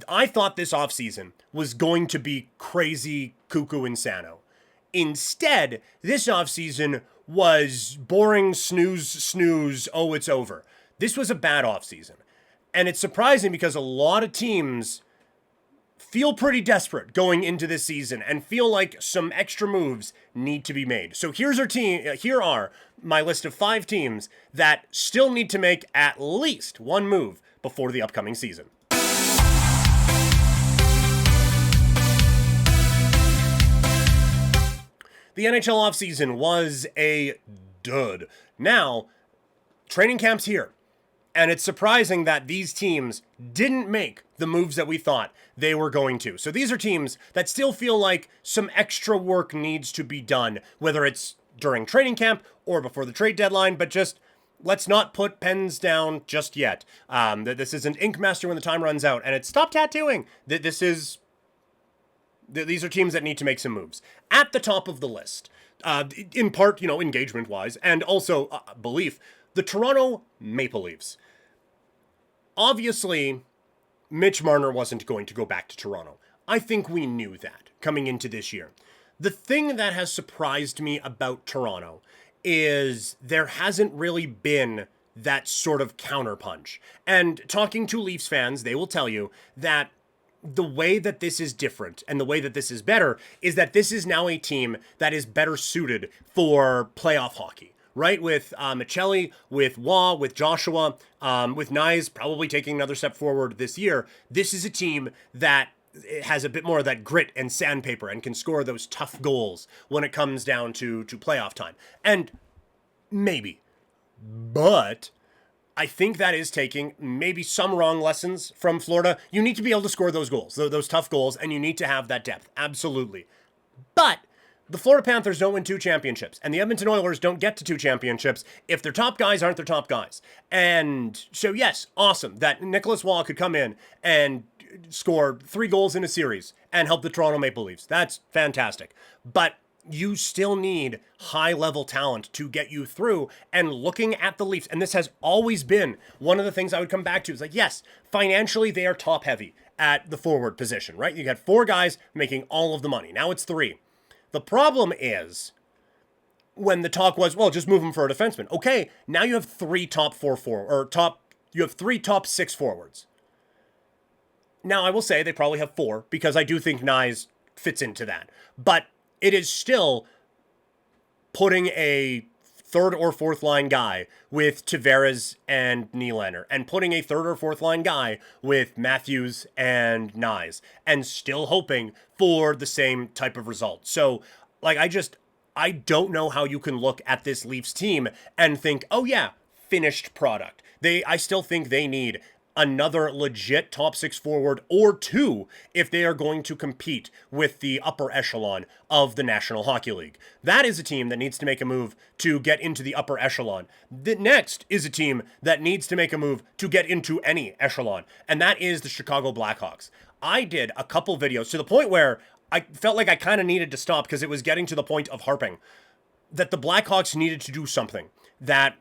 I thought this offseason was going to be crazy, cuckoo, insano. Instead, this offseason was boring, snooze, snooze, oh, it's over. This was a bad offseason. And it's surprising because a lot of teams feel pretty desperate going into this season and feel like some extra moves need to be made. So here's our team. Here are my list of 5 teams that still need to make at least one move before the upcoming season. The NHL offseason was a dud. Now, training camp's here. And it's surprising that these teams didn't make the moves that we thought they were going to. So these are teams that still feel like some extra work needs to be done, whether it's during training camp or before the trade deadline, but just let's not put pens down just yet. This isn't Ink Master when the time runs out, and it's stop tattooing. These are teams that need to make some moves. At the top of the list, in part, engagement-wise, and also belief, the Toronto Maple Leafs. Obviously, Mitch Marner wasn't going to go back to Toronto. I think we knew that coming into this year. The thing that has surprised me about Toronto is there hasn't really been that sort of counterpunch. And talking to Leafs fans, they will tell you that the way that this is different and the way that this is better is that this is now a team that is better suited for playoff hockey. Right, with Michelli, with Waugh, with Joshua, with Nyes probably taking another step forward this year. This is a team that has a bit more of that grit and sandpaper and can score those tough goals when it comes down to playoff time. And maybe, but I think that is taking maybe some wrong lessons from Florida. You need to be able to score those goals, those tough goals, and you need to have that depth. Absolutely. But the Florida Panthers don't win 2 championships, and the Edmonton Oilers don't get to 2 championships if their top guys aren't their top guys. And so, yes, awesome that Nicholas Waugh could come in and score 3 goals in a series and help the Toronto Maple Leafs. That's fantastic. But you still need high-level talent to get you through. And looking at the Leafs, and this has always been one of the things I would come back to, is like, yes, financially they are top-heavy at the forward position, right? You got 4 guys making all of the money. Now it's 3. The problem is when the talk was, well, just move him for a defenseman. Okay, now you have 3 top 6 forwards. Now I will say they probably have 4 because I do think Nyes fits into that. But it is still putting a 3rd or 4th line guy with Tavares and Nylander and putting a 3rd or 4th line guy with Matthews and Nyes and still hoping for the same type of result. So, I don't know how you can look at this Leafs team and think, oh yeah, finished product. I still think they need another legit top 6 forward or 2 if they are going to compete with the upper echelon of the National Hockey League. That is a team that needs to make a move to get into the upper echelon. The next is a team that needs to make a move to get into any echelon, and that is the Chicago Blackhawks. I did a couple videos to the point where I felt like I kind of needed to stop because it was getting to the point of harping that the Blackhawks needed to do something, that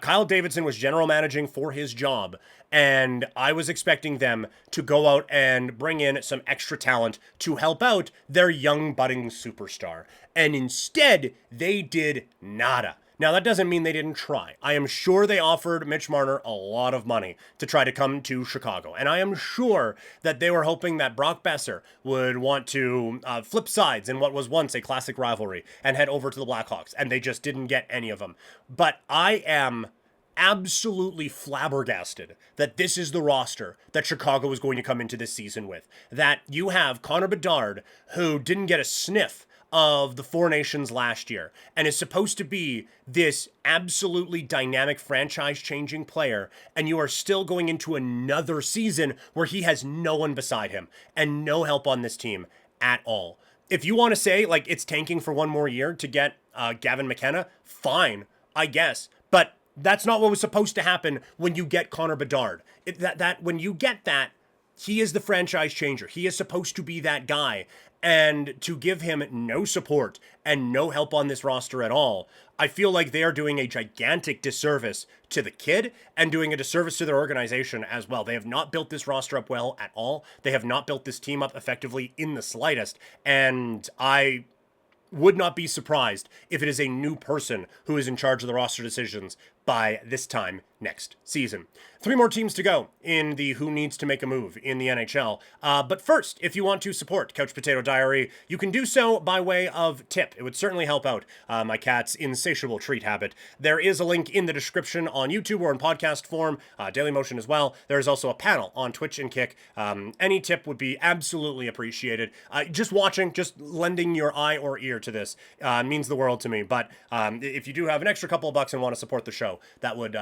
Kyle Davidson was general managing for his job, and I was expecting them to go out and bring in some extra talent to help out their young budding superstar. And instead, they did nada. Now, that doesn't mean they didn't try. I am sure they offered Mitch Marner a lot of money to try to come to Chicago. And I am sure that they were hoping that Brock Besser would want to flip sides in what was once a classic rivalry and head over to the Blackhawks. And they just didn't get any of them. But I am absolutely flabbergasted that this is the roster that Chicago is going to come into this season with. That you have Connor Bedard, who didn't get a sniff of the Four Nations last year and is supposed to be this absolutely dynamic franchise-changing player, and you are still going into another season where he has no one beside him and no help on this team at all. If you want to say, like, it's tanking for one more year to get Gavin McKenna, fine, I guess. But that's not what was supposed to happen when you get Connor Bedard. When you get that, he is the franchise changer. He is supposed to be that guy. And to give him no support and no help on this roster at all, I feel like they are doing a gigantic disservice to the kid and doing a disservice to their organization as well. They have not built this roster up well at all. They have not built this team up effectively in the slightest. And I would not be surprised if it is a new person who is in charge of the roster decisions by this time next season. 3 more teams to go in the who needs to make a move in the NHL. But first, if you want to support Couch Potato Diary, you can do so by way of tip. It would certainly help out my cat's insatiable treat habit. There is a link in the description on YouTube or in podcast form, Daily Motion as well. There is also a panel on Twitch and Kick. Any tip would be absolutely appreciated. Just watching, just lending your eye or ear to this means the world to me. But if you do have an extra couple of bucks and want to support the show, that would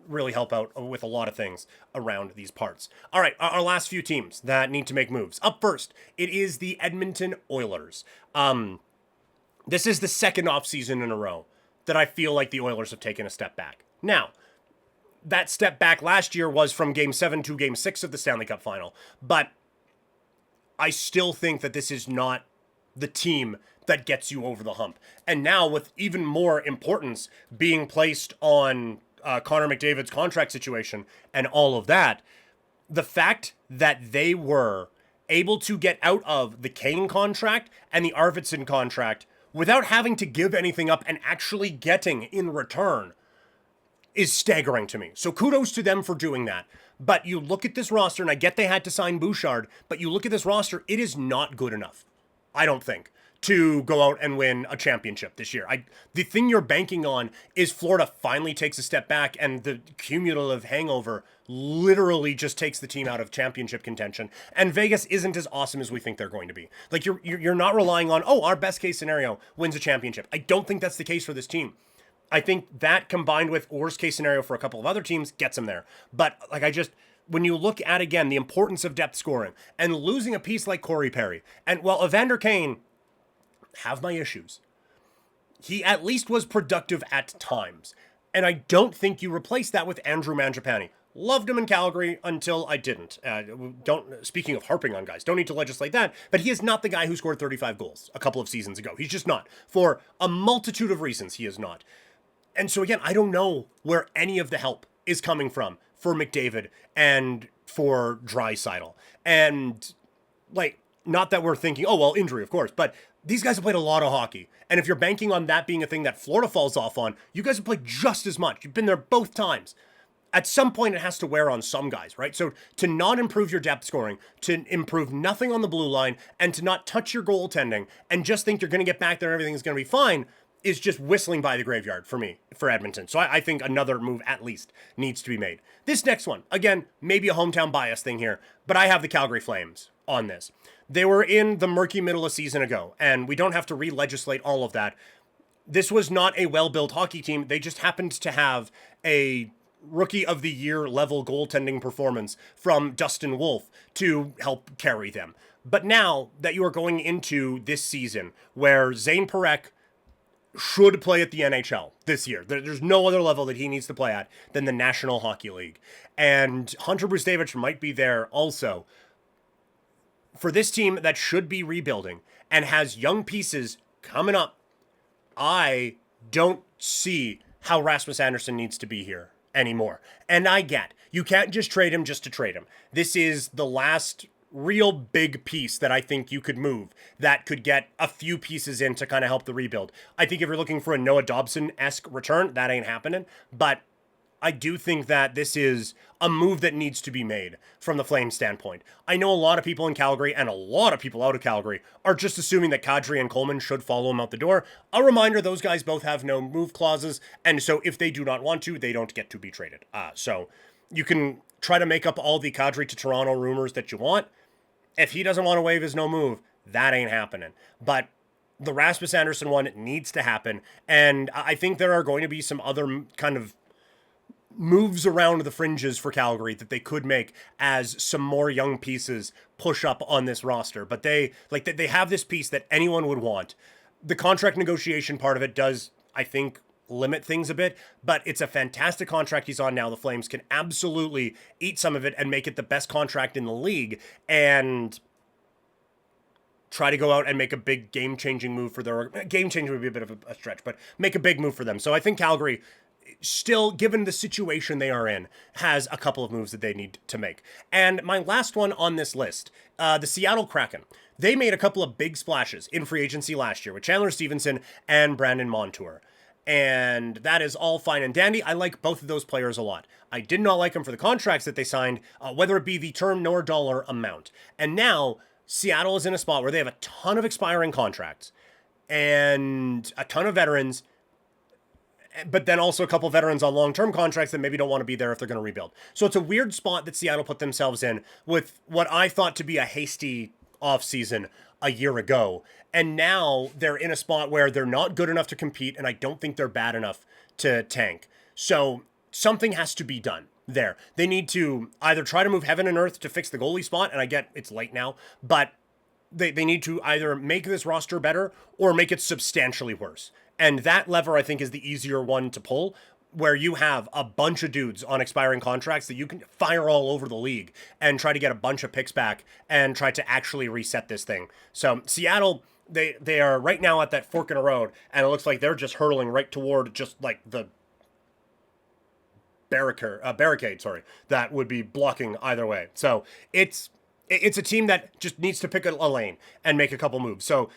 really help out with a lot of things around these parts. All right, our last few teams that need to make moves. Up first, it is the Edmonton Oilers. This is the second offseason in a row that I feel like the Oilers have taken a step back. Now, that step back last year was from Game 7 to Game 6 of the Stanley Cup Final, but I still think that this is not the team that gets you over the hump. And now with even more importance being placed on Connor McDavid's contract situation and all of that, the fact that they were able to get out of the Kane contract and the Arvidsson contract without having to give anything up and actually getting in return is staggering to me. So kudos to them for doing that. But you look at this roster, and I get they had to sign Bouchard, but you look at this roster, it is not good enough, I don't think, to go out and win a championship this year. The thing you're banking on is Florida finally takes a step back and the cumulative hangover literally just takes the team out of championship contention. And Vegas isn't as awesome as we think they're going to be. Like you're not relying on, our best case scenario wins a championship. I don't think that's the case for this team. I think that combined with worst case scenario for a couple of other teams gets them there. But when you look at, again, the importance of depth scoring and losing a piece like Corey Perry, and while Evander Kane, have my issues, he at least was productive at times. And I don't think you replace that with Andrew Mangiapane. Loved him in Calgary until I didn't. Speaking of harping on guys, don't need to legislate that, but he is not the guy who scored 35 goals a couple of seasons ago. He's just not. For a multitude of reasons, he is not. And so again, I don't know where any of the help is coming from for McDavid and for Draisaitl. And not that we're thinking, injury, of course, but these guys have played a lot of hockey. And if you're banking on that being a thing that Florida falls off on, you guys have played just as much. You've been there both times. At some point, it has to wear on some guys, right? So to not improve your depth scoring, to improve nothing on the blue line, and to not touch your goaltending, and just think you're going to get back there and everything's going to be fine, is just whistling by the graveyard for me, for Edmonton. So I think another move at least needs to be made. This next one, again, maybe a hometown bias thing here, but I have the Calgary Flames on this. They were in the murky middle a season ago, and we don't have to re-legislate all of that. This was not a well-built hockey team. They just happened to have a rookie of the year level goaltending performance from Dustin Wolf to help carry them. But now that you are going into this season where Zane Parekh should play at the NHL this year. There's no other level that he needs to play at than the National Hockey League. And Hunter Brzustevich might be there also. For this team that should be rebuilding and has young pieces coming up, I don't see how Rasmus Andersson needs to be here anymore. And I get, you can't just trade him just to trade him. This is the last real big piece that I think you could move that could get a few pieces in to kind of help the rebuild. I think if you're looking for a Noah Dobson-esque return, that ain't happening. But I do think that this is a move that needs to be made from the Flames standpoint. I know a lot of people in Calgary and a lot of people out of Calgary are just assuming that Kadri and Coleman should follow him out the door. A reminder, those guys both have no move clauses, and so if they do not want to, they don't get to be traded. So you can try to make up all the Kadri to Toronto rumors that you want. If he doesn't want to waive his no move, that ain't happening. But the Rasmus Andersson one needs to happen, and I think there are going to be some other kind of moves around the fringes for Calgary that they could make as some more young pieces push up on this roster. But they have this piece that anyone would want. The contract negotiation part of it does, I think, limit things a bit, but it's a fantastic contract he's on now. The Flames can absolutely eat some of it and make it the best contract in the league and try to go out and make a big game-changing move for their... Game-changing would be a bit of a stretch, but make a big move for them. So I think Calgary, still, given the situation they are in, has a couple of moves that they need to make. And my last one on this list, the Seattle Kraken. They made a couple of big splashes in free agency last year with Chandler Stevenson and Brandon Montour. And that is all fine and dandy. I like both of those players a lot. I did not like them for the contracts that they signed, whether it be the term nor dollar amount. And now Seattle is in a spot where they have a ton of expiring contracts and a ton of veterans, but then also a couple of veterans on long-term contracts that maybe don't want to be there if they're going to rebuild. So it's a weird spot that Seattle put themselves in with what I thought to be a hasty offseason a year ago. And now they're in a spot where they're not good enough to compete, and I don't think they're bad enough to tank. So something has to be done there. They need to either try to move heaven and earth to fix the goalie spot, and I get it's late now, but they need to either make this roster better or make it substantially worse. And that lever, I think, is the easier one to pull, where you have a bunch of dudes on expiring contracts that you can fire all over the league and try to get a bunch of picks back and try to actually reset this thing. So Seattle, they are right now at that fork in the road, and it looks like they're just hurtling right toward just like the barricade, that would be blocking either way. So it's a team that just needs to pick a lane and make a couple moves. So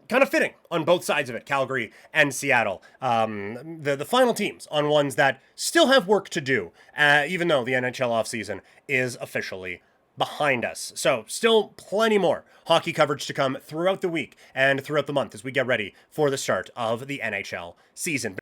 kind of fitting on both sides of it, Calgary and Seattle. The final teams on ones that still have work to do, even though the NHL offseason is officially behind us. So still plenty more hockey coverage to come throughout the week and throughout the month as we get ready for the start of the NHL season.